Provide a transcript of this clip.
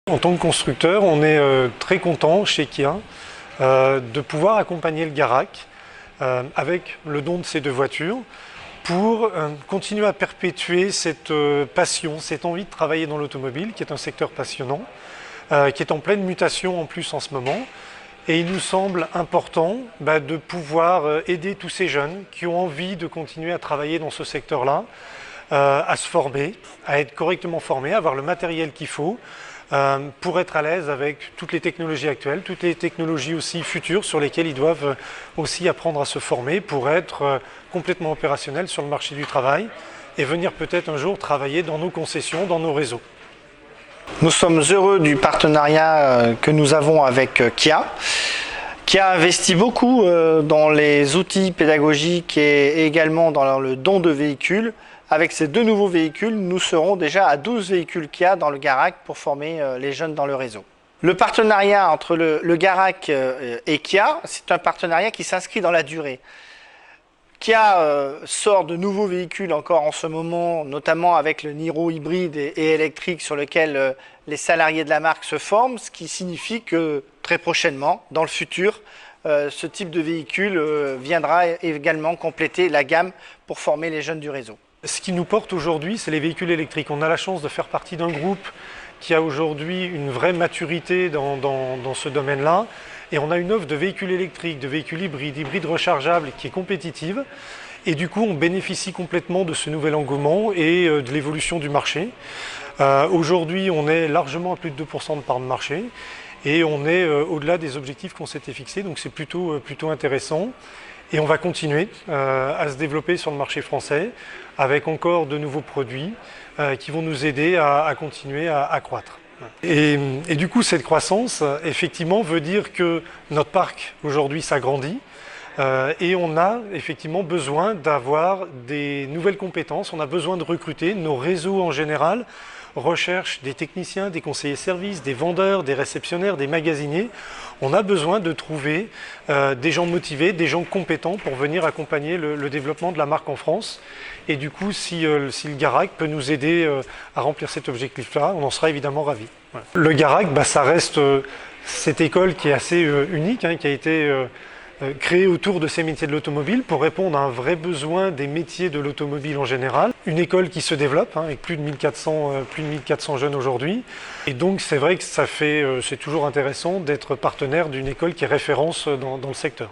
En tant que constructeur, on est très content chez Kia de pouvoir accompagner le Garac avec le don de ces deux voitures pour continuer à perpétuer cette passion, cette envie de travailler dans l'automobile, qui est un secteur passionnant, qui est en pleine mutation en plus en ce moment. Et il nous semble important de pouvoir aider tous ces jeunes qui ont envie de continuer à travailler dans ce secteur-là, à se former, à être correctement formés, à avoir le matériel qu'il faut, pour être à l'aise avec toutes les technologies actuelles, toutes les technologies aussi futures sur lesquelles ils doivent aussi apprendre à se former pour être complètement opérationnels sur le marché du travail et venir peut-être un jour travailler dans nos concessions, dans nos réseaux. Nous sommes heureux du partenariat que nous avons avec Kia. Kia investit beaucoup dans les outils pédagogiques et également dans le don de véhicules. Avec ces deux nouveaux véhicules, nous serons déjà à 12 véhicules Kia dans le Garac pour former les jeunes dans le réseau. Le partenariat entre le Garac et Kia, c'est un partenariat qui s'inscrit dans la durée. Kia sort de nouveaux véhicules encore en ce moment, notamment avec le Niro hybride et électrique sur lequel les salariés de la marque se forment, ce qui signifie que très prochainement, dans le futur, ce type de véhicule viendra également compléter la gamme pour former les jeunes du réseau. Ce qui nous porte aujourd'hui, c'est les véhicules électriques. On a la chance de faire partie d'un groupe qui a aujourd'hui une vraie maturité dans ce domaine-là. Et on a une offre de véhicules électriques, de véhicules hybrides rechargeables qui est compétitive. Et du coup, on bénéficie complètement de ce nouvel engouement et de l'évolution du marché. Aujourd'hui, on est largement à plus de 2% de part de marché. Et on est au-delà des objectifs qu'on s'était fixés. Donc c'est plutôt intéressant. Et on va continuer à se développer sur le marché français avec encore de nouveaux produits qui vont nous aider à continuer à croître. Et du coup, cette croissance, effectivement, veut dire que notre parc aujourd'hui s'agrandit et on a effectivement besoin d'avoir des nouvelles compétences, on a besoin de recruter. Nos réseaux en général recherchent des techniciens, des conseillers services, des vendeurs, des réceptionnaires, des magasiniers. On a besoin de trouver des gens motivés, des gens compétents pour venir accompagner le développement de la marque en France. Et du coup, si le Garac peut nous aider à remplir cet objectif-là, on en sera évidemment ravis. Voilà. Le Garac, ça reste cette école qui est assez unique, qui a été créée autour de ces métiers de l'automobile pour répondre à un vrai besoin des métiers de l'automobile en général. Une école qui se développe avec plus de 1400 jeunes aujourd'hui. Et donc c'est vrai que c'est toujours intéressant d'être partenaire d'une école qui est référence dans le secteur.